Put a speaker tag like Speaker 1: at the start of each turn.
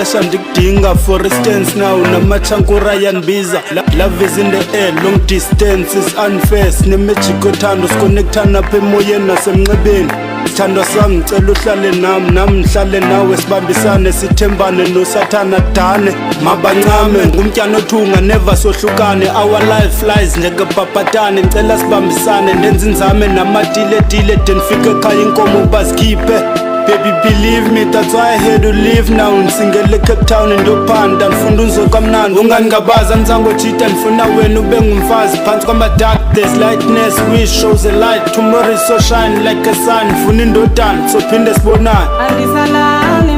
Speaker 1: ixesha ndikudinga. For instance now namachankura yanbiza. Love is in the air, long distance is unfair. Sinemagic othando sikonekthana apha emoyeni nasemnxebeni. Sithandwa sam ngicela uhlale nami ngihlale nawe sibambisane sithembane nosathana dane. Mabancame ngumtyana othunga never sohlukane. Our life flies njengebhabhatane ngicela sibambisane. Ndenza inzame namatiletile de ndifike ekhaya inkomo bazikhiphe. Baby believe me, that's why I had to leave now. Nsingele Cape Town ndophanda ndifunda unzokamnandi. Ungangabaza nzangojita ndifuna wena ube ngumfazi. Phansi kwama-dark there's lightness which shows a light. Tomorrow is so shine like a sun. Ndifuna indodana sophinde sibonane.
Speaker 2: Angisalali